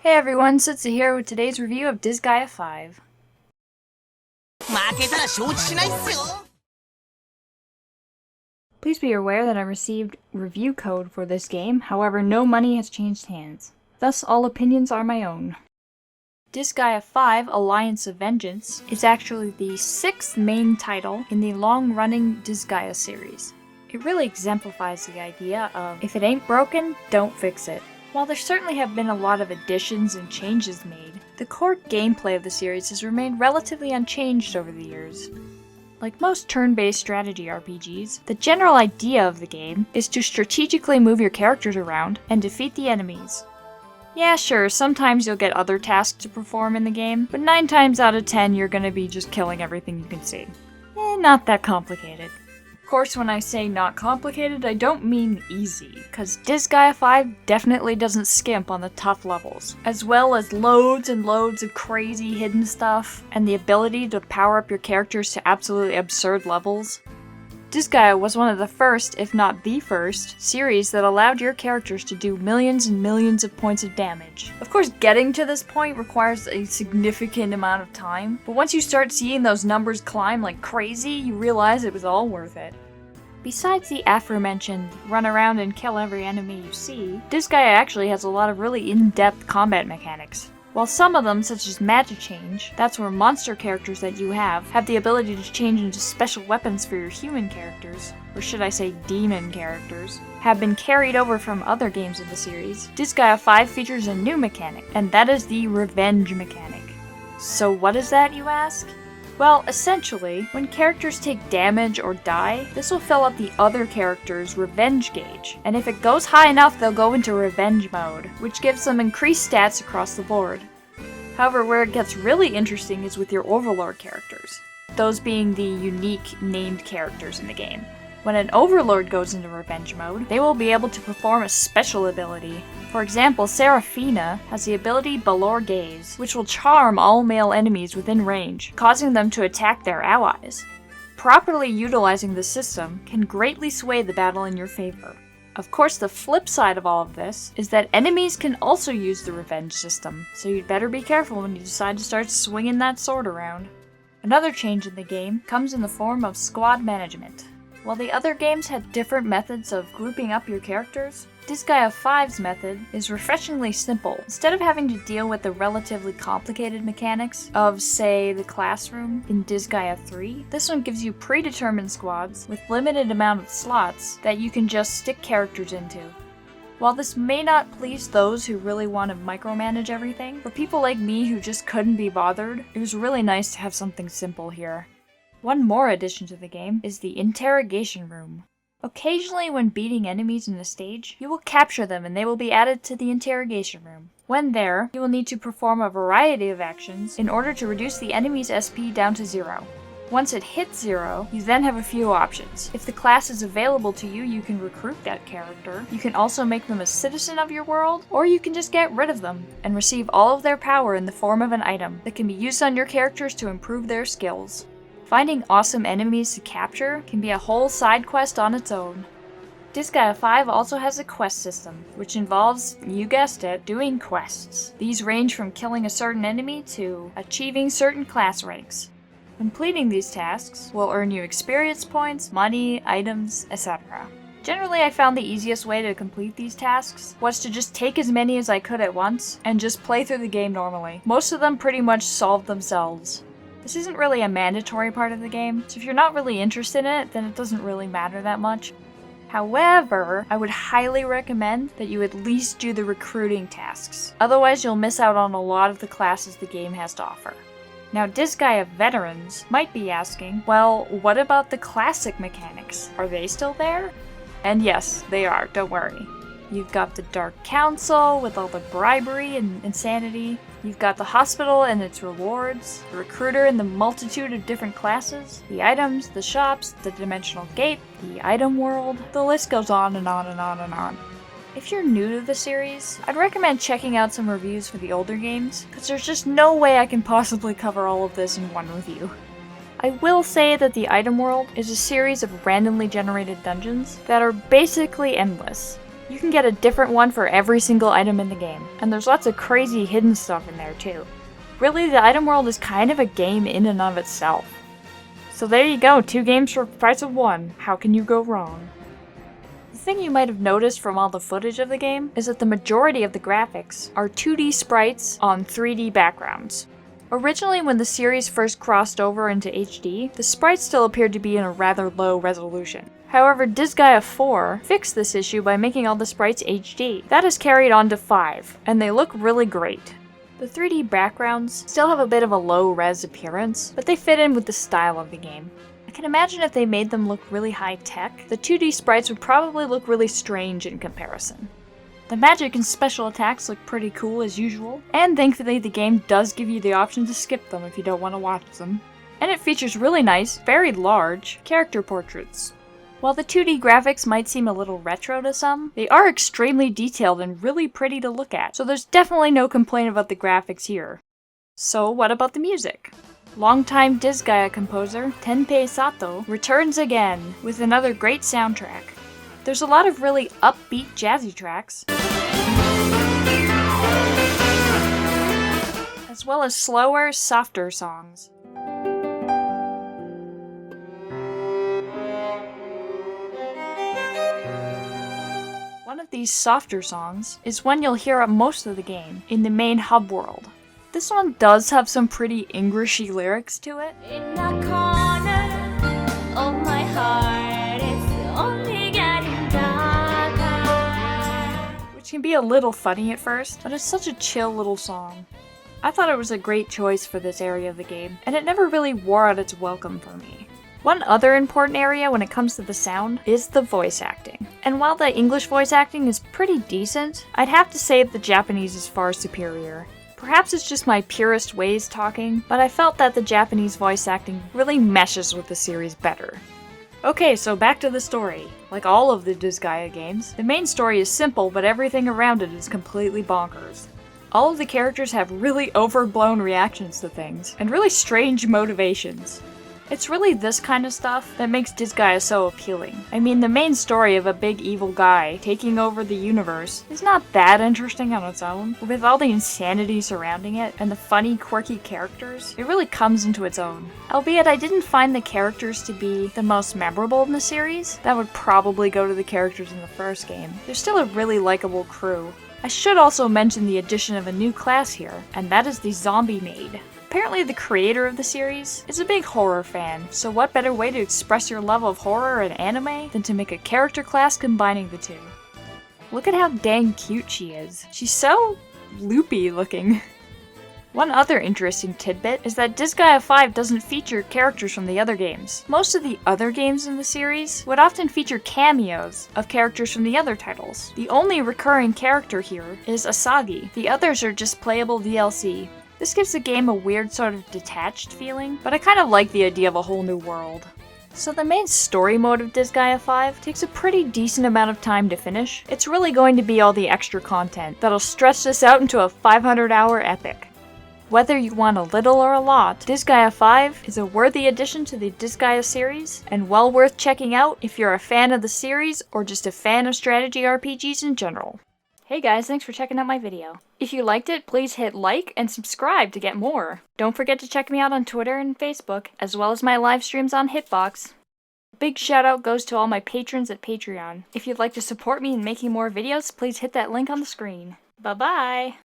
Hey everyone, Cidsa here with today's review of Disgaea 5. Please be aware that I received review code for this game, however no money has changed hands. Thus all opinions are my own. Disgaea 5 Alliance of Vengeance is actually the 6th main title in the long-running Disgaea series. It really exemplifies the idea of, if it ain't broken, don't fix it. While there certainly have been a lot of additions and changes made, the core gameplay of the series has remained relatively unchanged over the years. Like most turn-based strategy RPGs, the general idea of the game is to strategically move your characters around and defeat the enemies. Yeah, sure, sometimes you'll get other tasks to perform in the game, but 9 times out of 10 you're gonna be just killing everything you can see. Not that complicated. Of course, when I say not complicated, I don't mean easy, because Disgaea 5 definitely doesn't skimp on the tough levels, as well as loads and loads of crazy hidden stuff, and the ability to power up your characters to absolutely absurd levels. Disgaea was one of the first, if not the first, series that allowed your characters to do millions and millions of points of damage. Of course, getting to this point requires a significant amount of time, but once you start seeing those numbers climb like crazy, you realize it was all worth it. Besides the aforementioned run around and kill every enemy you see, Disgaea actually has a lot of really in-depth combat mechanics. While some of them, such as magic change, that's where monster characters that you have the ability to change into special weapons for your human characters, or should I say demon characters, have been carried over from other games of the series, Disgaea 5 features a new mechanic, and that is the revenge mechanic. So what is that, you ask? Well, essentially, when characters take damage or die, this will fill up the other character's revenge gauge, and if it goes high enough they'll go into revenge mode, which gives them increased stats across the board. However, where it gets really interesting is with your overlord characters, those being the unique named characters in the game. When an overlord goes into revenge mode, they will be able to perform a special ability. For example, Seraphina has the ability Balor Gaze, which will charm all male enemies within range, causing them to attack their allies. Properly utilizing the system can greatly sway the battle in your favor. Of course, the flip side of all of this is that enemies can also use the revenge system, so you'd better be careful when you decide to start swinging that sword around. Another change in the game comes in the form of squad management. While the other games had different methods of grouping up your characters, Disgaea 5's method is refreshingly simple. Instead of having to deal with the relatively complicated mechanics of, say, the classroom in Disgaea 3, this one gives you predetermined squads with limited amount of slots that you can just stick characters into. While this may not please those who really want to micromanage everything, for people like me who just couldn't be bothered, it was really nice to have something simple here. One more addition to the game is the interrogation room. Occasionally when beating enemies in a stage, you will capture them and they will be added to the interrogation room. When there, you will need to perform a variety of actions in order to reduce the enemy's SP down to 0. Once it hits 0, you then have a few options. If the class is available to you, you can recruit that character. You can also make them a citizen of your world, or you can just get rid of them and receive all of their power in the form of an item that can be used on your characters to improve their skills. Finding awesome enemies to capture can be a whole side quest on its own. Disgaea 5 also has a quest system, which involves, you guessed it, doing quests. These range from killing a certain enemy to achieving certain class ranks. Completing these tasks will earn you experience points, money, items, etc. Generally, I found the easiest way to complete these tasks was to just take as many as I could at once and just play through the game normally. Most of them pretty much solved themselves. This isn't really a mandatory part of the game, so if you're not really interested in it, then it doesn't really matter that much. However, I would highly recommend that you at least do the recruiting tasks. Otherwise, you'll miss out on a lot of the classes the game has to offer. Now, Disgaea veterans might be asking, well, what about the classic mechanics? Are they still there? And yes, they are, don't worry. You've got the Dark Council with all the bribery and insanity. You've got the hospital and its rewards, the recruiter and the multitude of different classes, the items, the shops, the dimensional gate, the item world. The list goes on and on and on and on. If you're new to the series, I'd recommend checking out some reviews for the older games, because there's just no way I can possibly cover all of this in one review. I will say that the item world is a series of randomly generated dungeons that are basically endless. You can get a different one for every single item in the game, and there's lots of crazy hidden stuff in there too. Really, the item world is kind of a game in and of itself. So there you go, 2 games for the price of 1. How can you go wrong? The thing you might have noticed from all the footage of the game is that the majority of the graphics are 2D sprites on 3D backgrounds. Originally, when the series first crossed over into HD, the sprites still appeared to be in a rather low resolution. However, Disgaea 4 fixed this issue by making all the sprites HD. That is carried on to 5, and they look really great. The 3D backgrounds still have a bit of a low-res appearance, but they fit in with the style of the game. I can imagine if they made them look really high-tech, the 2D sprites would probably look really strange in comparison. The magic and special attacks look pretty cool as usual, and thankfully the game does give you the option to skip them if you don't want to watch them. And it features really nice, very large, character portraits. While the 2D graphics might seem a little retro to some, they are extremely detailed and really pretty to look at, so there's definitely no complaint about the graphics here. So what about the music? Longtime Disgaea composer Tenpei Sato returns again with another great soundtrack. There's a lot of really upbeat jazzy tracks, as well as slower, softer songs. One of these softer songs is one you'll hear at most of the game, in the main hub world. This one does have some pretty Englishy lyrics to it. In the corner of my heart, it's only getting darker. Which can be a little funny at first, but it's such a chill little song. I thought it was a great choice for this area of the game, and it never really wore out its welcome for me. One other important area when it comes to the sound is the voice acting. And while the English voice acting is pretty decent, I'd have to say the Japanese is far superior. Perhaps it's just my purist ways talking, but I felt that the Japanese voice acting really meshes with the series better. Okay, so back to the story. Like all of the Disgaea games, the main story is simple, but everything around it is completely bonkers. All of the characters have really overblown reactions to things, and really strange motivations. It's really this kind of stuff that makes Disgaea so appealing. I mean, the main story of a big evil guy taking over the universe is not that interesting on its own. With all the insanity surrounding it and the funny, quirky characters, it really comes into its own. Albeit I didn't find the characters to be the most memorable in the series. That would probably go to the characters in the first game. They're still a really likable crew. I should also mention the addition of a new class here, and that is the Zombie Maid. Apparently the creator of the series is a big horror fan, so what better way to express your love of horror and anime than to make a character class combining the two. Look at how dang cute she is. She's so loopy looking. One other interesting tidbit is that Disgaea 5 doesn't feature characters from the other games. Most of the other games in the series would often feature cameos of characters from the other titles. The only recurring character here is Asagi. The others are just playable DLC. This gives the game a weird sort of detached feeling, but I kind of like the idea of a whole new world. So the main story mode of Disgaea 5 takes a pretty decent amount of time to finish. It's really going to be all the extra content that'll stretch this out into a 500-hour epic. Whether you want a little or a lot, Disgaea 5 is a worthy addition to the Disgaea series, and well worth checking out if you're a fan of the series or just a fan of strategy RPGs in general. Hey guys, thanks for checking out my video. If you liked it, please hit like and subscribe to get more. Don't forget to check me out on Twitter and Facebook, as well as my live streams on Hitbox. Big shout out goes to all my patrons at Patreon. If you'd like to support me in making more videos, please hit that link on the screen. Bye bye!